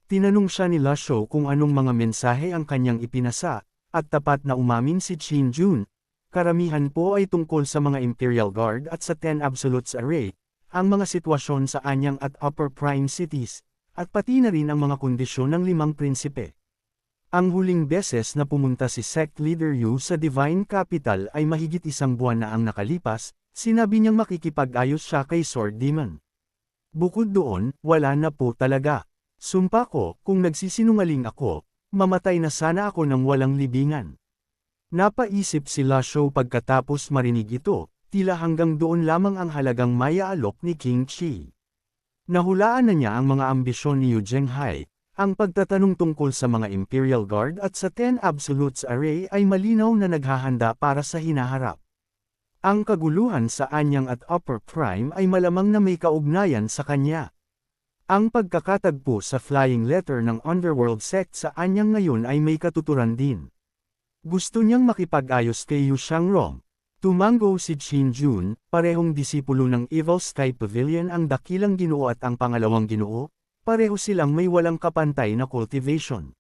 Tinanong siya ni Lasho kung anong mga mensahe ang kanyang ipinasa, at tapat na umamin si Chin Jun. Karamihan po ay tungkol sa mga Imperial Guard at sa Ten Absolutes Array, ang mga sitwasyon sa Anyang at Upper Prime Cities, at pati na rin ang mga kondisyon ng limang prinsipe. Ang huling beses na pumunta si Sect Leader Yu sa Divine Capital ay mahigit 1 buwan na ang nakalipas, sinabi niyang makikipag-ayos siya kay Sword Demon. Bukod doon, wala na po talaga. Sumpa ko, kung nagsisinungaling ako, mamatay na sana ako ng walang libingan. Napaisip si Lasho pagkatapos marinig ito, tila hanggang doon lamang ang halagang maya-alok ni King Chi. Nahulaan na niya ang mga ambisyon ni Yu Zhenghai, ang pagtatanong tungkol sa mga Imperial Guard at sa Ten Absolutes Array ay malinaw na naghahanda para sa hinaharap. Ang kaguluhan sa Anyang at Upper Prime ay malamang na may kaugnayan sa kanya. Ang pagkakatagpo sa flying letter ng Underworld Sect sa Anyang ngayon ay may katuturan din. Gusto niyang makipag-ayos kay Yu Shangrong. Tumango si Chin Jun, parehong disipulo ng Evil Sky Pavilion ang dakilang ginoo at ang pangalawang ginoo, pareho silang may walang kapantay na cultivation.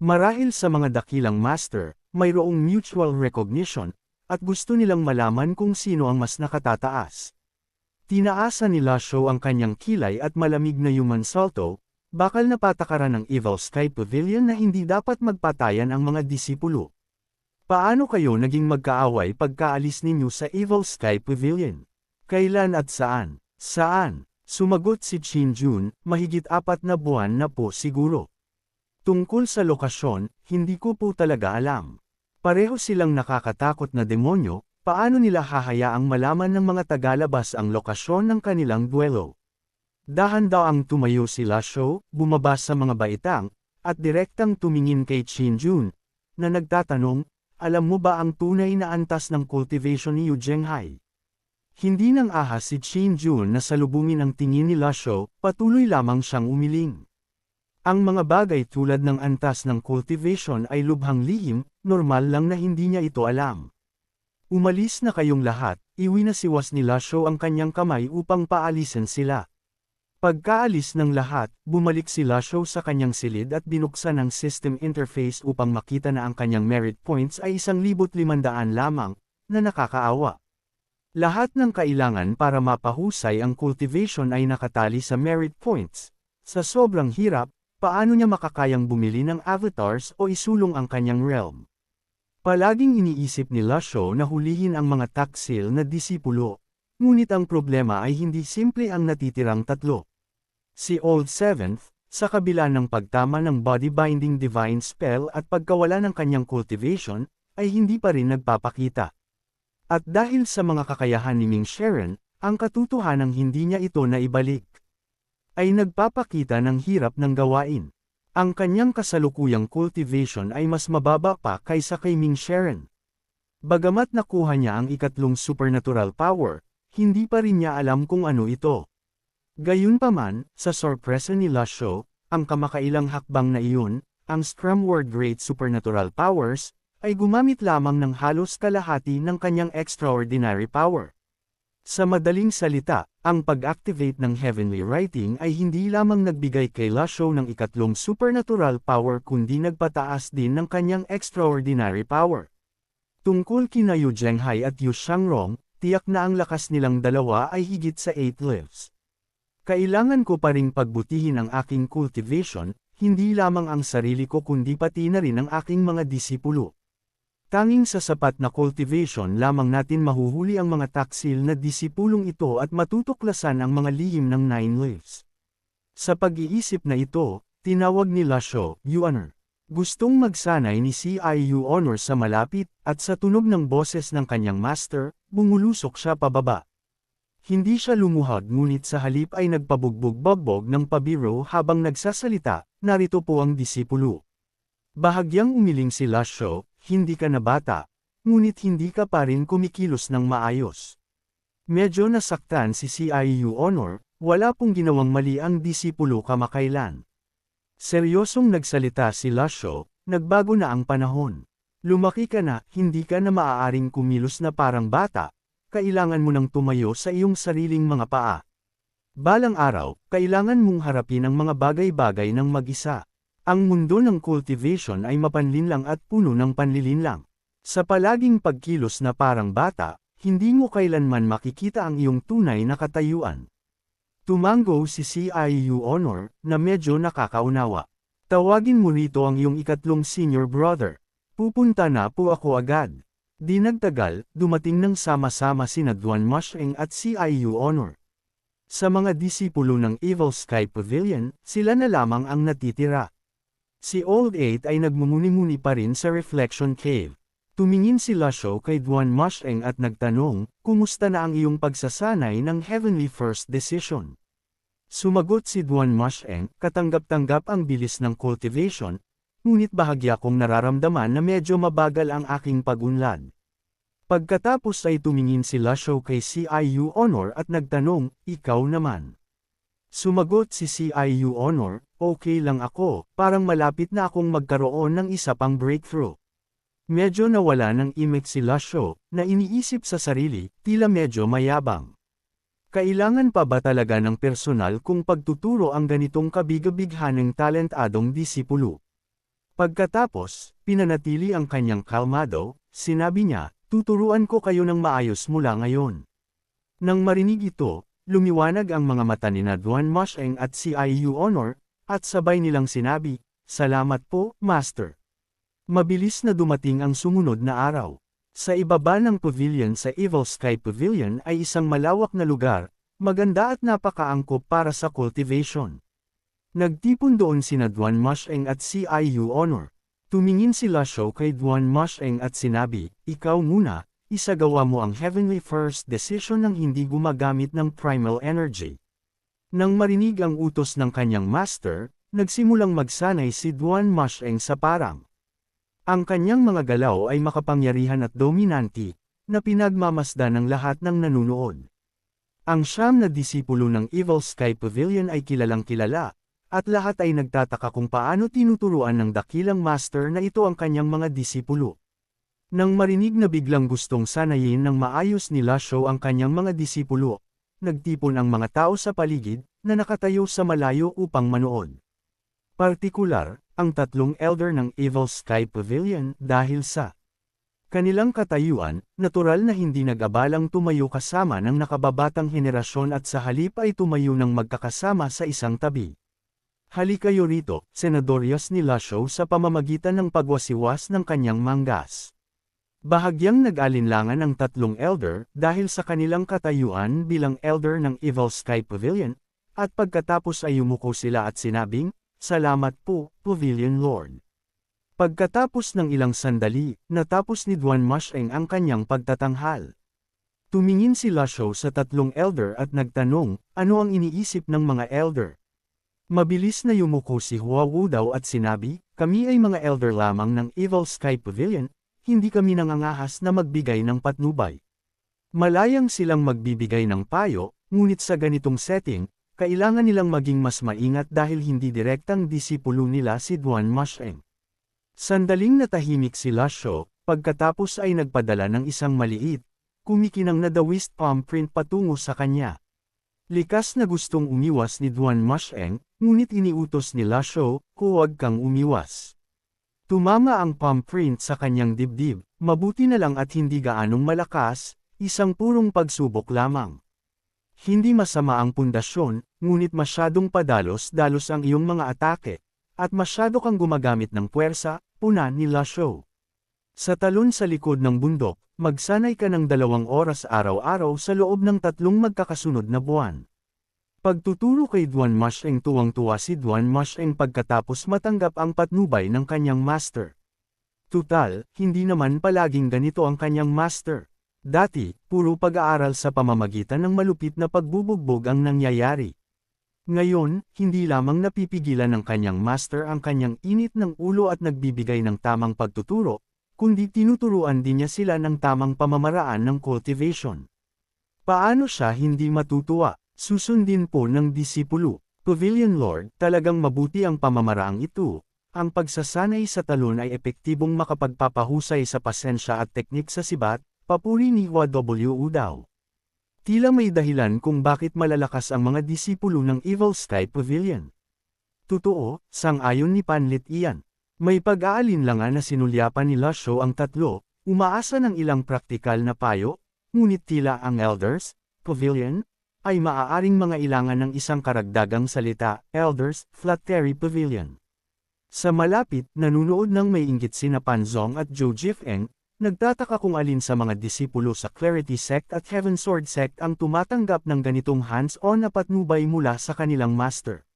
Marahil sa mga dakilang master, mayroong mutual recognition, at gusto nilang malaman kung sino ang mas nakatataas. Tinaasa ni Lasho ang kanyang kilay at malamig na human salto, bakal na patakaran ng Evil Sky Pavilion na hindi dapat magpatayan ang mga disipulo. Paano kayo naging magkaaway pagkaalis ninyo sa Evil Sky Pavilion? Kailan at saan? Saan? Sumagot si Chin Jun, mahigit 4 na buwan na po siguro. Tungkol sa lokasyon, hindi ko po talaga alam. Pareho silang nakakatakot na demonyo, paano nila hahayaang malaman ng mga tagalabas ang lokasyon ng kanilang duelo? Dahan-daang tumayo si Lasho, bumaba sa mga baitang, at direktang tumingin kay Chin Jun, na nagtatanong, alam mo ba ang tunay na antas ng cultivation ni Yu Zhenghai? Hindi nang ahas si Chin Jun na salubungin ang tingin ni Lasho, patuloy lamang siyang umiling. Ang mga bagay tulad ng antas ng cultivation ay lubhang lihim, normal lang na hindi niya ito alam. Umalis na kayong lahat, iwinasiwas ni Lasho ang kanyang kamay upang paalisin sila. Pagkaalis ng lahat, bumalik si Lasho sa kanyang silid at binuksan ang system interface upang makita na ang kanyang merit points ay 1,500 lamang, na nakakaawa. Lahat ng kailangan para mapahusay ang cultivation ay nakatali sa merit points. Sa sobrang hirap, paano niya makakayang bumili ng avatars o isulong ang kanyang realm? Palaging iniisip ni Lasho na hulihin ang mga taksil na disipulo, ngunit ang problema ay hindi simple ang natitirang 3. Si Old Seventh, sa kabila ng pagtama ng body-binding divine spell at pagkawala ng kanyang cultivation, ay hindi pa rin nagpapakita. At dahil sa mga kakayahan ni Ming Sharon, ang katotohanang hindi niya ito naibalik, ay nagpapakita ng hirap ng gawain. Ang kanyang kasalukuyang cultivation ay mas mababa pa kaysa kay Ming Sharon. Bagamat nakuha niya ang ikatlong supernatural power, hindi pa rin niya alam kung ano ito. Gayunpaman, sa sorpresa ni Lasho, ang kamakailang hakbang na iyon, ang Scrumword Great Supernatural Powers, ay gumamit lamang ng halos kalahati ng kanyang extraordinary power. Sa madaling salita, ang pag-activate ng Heavenly Writing ay hindi lamang nagbigay kay Lasho ng ikatlong supernatural power kundi nagpataas din ng kanyang extraordinary power. Tungkol kina Yu Zhenghai at Yu Shangrong, tiyak na ang lakas nilang dalawa ay higit sa 8 lives. Kailangan ko pa ring pagbutihin ang aking cultivation, hindi lamang ang sarili ko kundi pati na rin ang aking mga disipulo. Tanging sa sapat na cultivation lamang natin mahuhuli ang mga taksil na disipulong ito at matutuklasan ang mga lihim ng 9 lives. Sa pag-iisip na ito, tinawag ni Lasho, Yu Honor. Gustong magsanay ni Yu Honor sa malapit, at sa tunog ng boses ng kanyang master, bumulusok siya pababa. Hindi siya lumuhod ngunit sa halip ay nagpabugbog-bogbog ng pabiro habang nagsasalita, narito po ang disipulo. Bahagyang umiling si Lasho, hindi ka na bata, ngunit hindi ka pa rin kumikilos ng maayos. Medyo nasaktan si Yu Honor, wala pong ginawang mali ang disipulo kamakailan. Seryosong nagsalita si Lasho, nagbago na ang panahon. Lumaki ka na, hindi ka na maaaring kumilos na parang bata, kailangan mo nang tumayo sa iyong sariling mga paa. Balang araw, kailangan mong harapin ang mga bagay-bagay ng mag-isa. Ang mundo ng cultivation ay mapanlinlang at puno ng panlilinlang. Sa palaging pagkilos na parang bata, hindi mo kailanman makikita ang iyong tunay na katayuan. Tumango si CIU Honor, na medyo nakakaunawa. Tawagin mo rito ang iyong ikatlong senior brother. Pupunta na po ako agad. Di nagtagal, dumating ng sama-sama sina Duan Musheng at CIU Honor. Sa mga disipulo ng Evil Sky Pavilion, sila na lamang ang natitira. Si Old Eight ay nagmumuni-muni pa rin sa Reflection Cave. Tumingin si Lasho kay Duan Musheng at nagtanong, kumusta na ang iyong pagsasanay ng Heavenly First Decision? Sumagot si Duan Musheng, katanggap-tanggap ang bilis ng cultivation, ngunit bahagya kong nararamdaman na medyo mabagal ang aking pag-unlad. Pagkatapos ay tumingin si Lasho kay CIU Honor at nagtanong, ikaw naman. Sumagot si CIU Honor, okay lang ako, parang malapit na akong magkaroon ng isa pang breakthrough. Medyo nawala ng imik si Lasho, na iniisip sa sarili, tila medyo mayabang. Kailangan pa ba talaga ng personal kung pagtuturo ang ganitong kabig-bighaneng talentadong disipulo? Pagkatapos, pinanatili ang kanyang kalmado, sinabi niya, tuturuan ko kayo ng maayos mula ngayon. Nang marinig ito, lumiwanag ang mga mata ni Duan Musheng at CIU Honor, at sabay nilang sinabi, salamat po, Master. Mabilis na dumating ang sumunod na araw. Sa ibaba ng pavilion sa Evil Sky Pavilion ay isang malawak na lugar, maganda at napakaangkop para sa cultivation. Nagtipon doon sina Duan Musheng at CIU Honor. Tumingin si Lasho kay Duan Musheng at sinabi, ikaw muna, isagawa mo ang Heavenly First Decision nang hindi gumagamit ng primal energy. Nang marinig ang utos ng kanyang master, nagsimulang magsanay si Duan Musheng sa parang. Ang kanyang mga galaw ay makapangyarihan at dominanti, na pinagmamasdan ng lahat ng nanunood. Ang siyam na disipulo ng Evil Sky Pavilion ay kilalang kilala, at lahat ay nagtataka kung paano tinuturuan ng dakilang master na ito ang kanyang mga disipulo. Nang marinig na biglang gustong sanayin ng maayos ni Lasho ang kanyang mga disipulo, nagtipon ang mga tao sa paligid, na nakatayo sa malayo upang manood. Partikular, ang tatlong elder ng Evil Sky Pavilion dahil sa kanilang katayuan, natural na hindi nag-abalang tumayo kasama ng nakababatang henerasyon at sa halip ay tumayo ng magkakasama sa isang tabi. Halikayo rito, Senadorias ni Lasho sa pamamagitan ng pagwasiwas ng kanyang manggas. Bahagyang nag-alinlangan ang tatlong elder dahil sa kanilang katayuan bilang elder ng Evil Sky Pavilion, at pagkatapos ay yumuko sila at sinabing, salamat po, Pavilion Lord. Pagkatapos ng ilang sandali, natapos ni Duan Musheng ang kanyang pagtatanghal. Tumingin si Lasho sa tatlong elder at nagtanong, ano ang iniisip ng mga elder? Mabilis na yumuko si Hua Wudao at sinabi, kami ay mga elder lamang ng Evil Sky Pavilion, hindi kami nangangahas na magbigay ng patnubay. Malayang silang magbibigay ng payo, ngunit sa ganitong setting, kailangan nilang maging mas maingat dahil hindi direktang disipulo nila si Duan Musheng. Sandaling natahimik si Lasho, pagkatapos ay nagpadala ng isang maliit, kumikinang na dawist palm print patungo sa kanya. Likas na gustong umiwas ni Duan Musheng, ngunit iniutos ni Lasho, huwag kang umiwas. Tumama ang palm print sa kanyang dibdib, mabuti na lang at hindi gaanong malakas, isang purong pagsubok lamang. Hindi masama ang pundasyon, ngunit masyadong padalos-dalos ang iyong mga atake, at masyado kang gumagamit ng puwersa, puna ni Lasho. Sa talon sa likod ng bundok, magsanay ka ng 2 oras araw-araw sa loob ng 3 magkakasunod na buwan. Pagtuturo kay Duan Musheng, tuwang-tuwa si Duan Musheng pagkatapos matanggap ang patnubay ng kanyang master. Tutal, hindi naman palaging ganito ang kanyang master. Dati, puro pag-aaral sa pamamagitan ng malupit na pagbubugbog ang nangyayari. Ngayon, hindi lamang napipigilan ng kanyang master ang kanyang init ng ulo at nagbibigay ng tamang pagtuturo, kundi tinuturuan din niya sila ng tamang pamamaraan ng cultivation. Paano siya hindi matutuwa? Susundin po ng disipulo. Pavilion Lord, talagang mabuti ang pamamaraang ito. Ang pagsasanay sa talon ay epektibong makapagpapahusay sa pasensya at teknik sa sibat, papuri ni Hua W. Udao. Tila may dahilan kung bakit malalakas ang mga disipulo ng Evil Sky Pavilion. Totoo, sang-ayon ni Panlit iyan. May pag-aalinlangan na sinulyapan ni Lasho ang tatlo, umaasa ng ilang praktikal na payo, ngunit tila ang Elders Pavilion ay maaaring mga ilangan ng isang karagdagang salita, Elders Flattery Pavilion. Sa malapit, nanunood ng may inggit sina Panzong at Zhou Jifeng, nagtataka kung alin sa mga disipulo sa Clarity Sect at Heaven Sword Sect ang tumatanggap ng ganitong hands-on na patnubay mula sa kanilang master.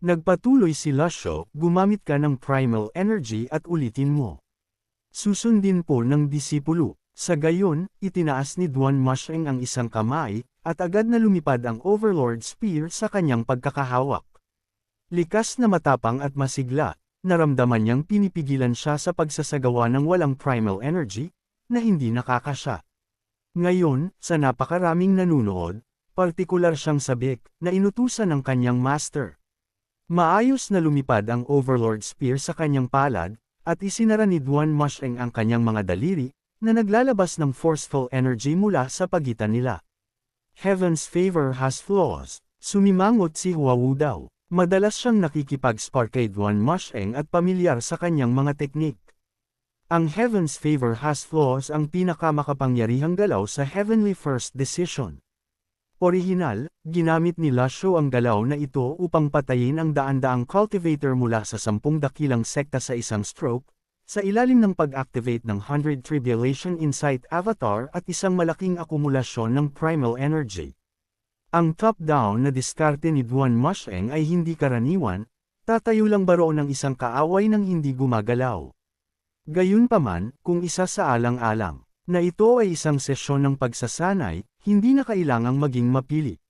Nagpatuloy si Lasho, gumamit ka ng primal energy at ulitin mo. Susundin po ng disipulo. Sa gayon, itinaas ni Duan Musheng ang isang kamay, at agad na lumipad ang Overlord Spear sa kanyang pagkakahawak. Likas na matapang at masigla, naramdaman niyang pinipigilan siya sa pagsasagawa ng walang primal energy, na hindi nakakasya. Ngayon, sa napakaraming nanunood, partikular siyang sabik, na inutusan ng kanyang master. Maayos na lumipad ang Overlord Spear sa kanyang palad, at isinara ni Duan Musheng ang kanyang mga daliri, na naglalabas ng forceful energy mula sa pagitan nila. Heaven's favor has flaws, sumimangot si Hua Wu Dao. Madalas siyang nakikipag-spar kay Duan Musheng at pamilyar sa kanyang mga teknik. Ang Heaven's favor has flaws ang pinakamakapangyarihang galaw sa Heavenly First Decision. Orihinal, ginamit ni Lasho ang galaw na ito upang patayin ang daan-daang cultivator mula sa 10 dakilang sekta sa isang stroke, sa ilalim ng pag-activate ng 100 Tribulation Insight Avatar at isang malaking akumulasyon ng primal energy. Ang top-down na diskarte ni Duan Musheng ay hindi karaniwan, tatayo lang ba roon ng isang kaaway nang hindi gumagalaw. Gayunpaman, kung isa sa alang-alang, na ito ay isang sesyon ng pagsasanay, hindi na kailangang maging mapili.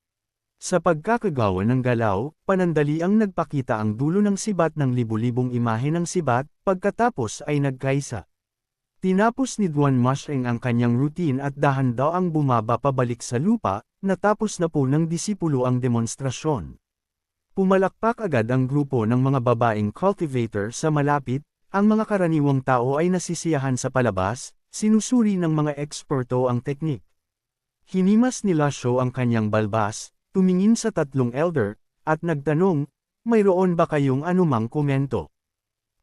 Sa pagkakagawa ng galaw, panandali ang nagpakita ang dulo ng sibat ng libu-libong imahe ng sibat, pagkatapos ay nagkaisa. Tinapos ni Duan Musheng ang kanyang routine at dahan-daw ang bumaba pabalik sa lupa, natapos na po ng disipulo ang demonstrasyon. Pumalakpak agad ang grupo ng mga babaeng cultivator sa malapit, ang mga karaniwang tao ay nasisiyahan sa palabas, sinusuri ng mga eksperto ang teknik. Hinimas ni Lasho ang kanyang balbas, tumingin sa tatlong elder, at nagtanong, mayroon ba kayong anumang komento?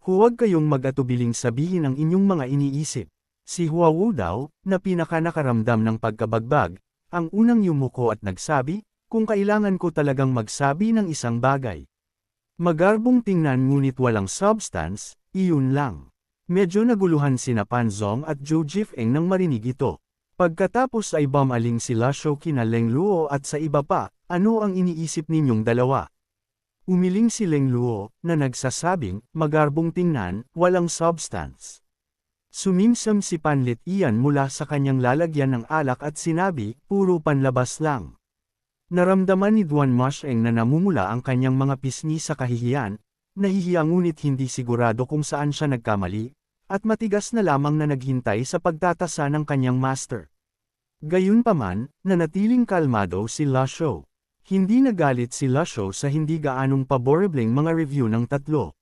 Huwag kayong mag-atubiling sabihin ang inyong mga iniisip. Si Hua Wu Dao, na pinakanakaramdam ng pagkabagbag, ang unang yumuko at nagsabi, kung kailangan ko talagang magsabi ng isang bagay. Magarbong tingnan ngunit walang substance, iyon lang. Medyo naguluhan sina Panzong at Zhou Jifeng nang marinig ito. Pagkatapos ay bumaling si Lasho kina Leng Luo at sa iba pa, ano ang iniisip ninyong dalawa? Umiling si Leng Luo, na nagsasabing, magarbong tingnan, walang substance. Sumimsam si Panlit iyan mula sa kanyang lalagyan ng alak at sinabi, puro panlabas lang. Naramdaman ni Duan Musheng na namumula ang kanyang mga pisngi sa kahihiyan, nahihiya ngunit hindi sigurado kung saan siya nagkamali, at matigas na lamang na naghintay sa pagtatasa ng kanyang master. Gayunpaman, nanatiling kalmado si Lasho. Hindi nagalit si Lasho sa hindi gaanong paborableng mga review ng tatlo.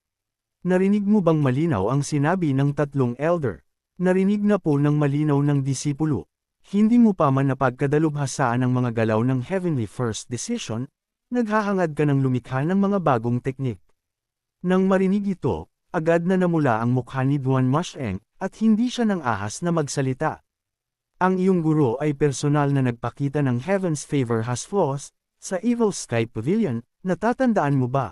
Narinig mo bang malinaw ang sinabi ng tatlong elder? Narinig na po ng malinaw ng disipulo. Hindi mo pa man napagkadalubhasaan ang mga galaw ng Heavenly First Decision, naghahangad ka ng lumikha ng mga bagong teknik. Nang marinig ito, agad na namula ang mukha ni Duan Musheng, at hindi siya nang ahas na magsalita. Ang iyong guro ay personal na nagpakita ng Heaven's favor has flaws, sa Evil Sky Pavilion, natatandaan mo ba?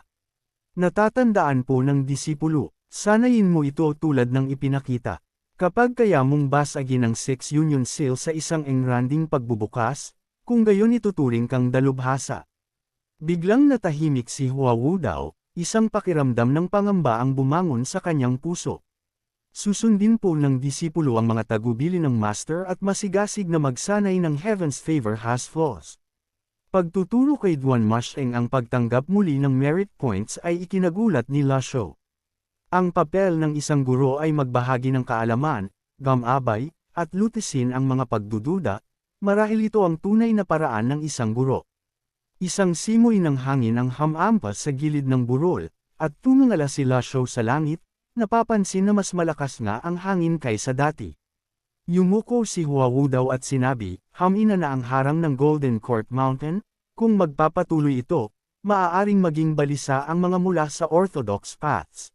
Natatandaan po ng disipulo, sanayin mo ito tulad ng ipinakita. Kapag kaya mong basagin ang 6 Union Seal sa isang engranding pagbubukas, kung gayon ituturing kang dalubhasa. Biglang natahimik si Hua Wu Dao, isang pakiramdam ng pangamba ang bumangon sa kanyang puso. Susundin po ng disipulo ang mga tagubili ng master at masigasig na magsanay ng Heaven's favor has flaws. Pagtuturo kay Duan Musheng ang pagtanggap muli ng merit points ay ikinagulat ni Lasho. Ang papel ng isang guro ay magbahagi ng kaalaman, gamabay, at lutisin ang mga pagdududa, marahil ito ang tunay na paraan ng isang guro. Isang simoy ng hangin ang hamampas sa gilid ng burol, at tumingala si Lasho sa langit, napapansin na mas malakas nga ang hangin kaysa dati. Yumuko si Huawu daw at sinabi, hamina na ang harang ng Golden Court Mountain, kung magpapatuloy ito, maaaring maging balisa ang mga mula sa orthodox paths.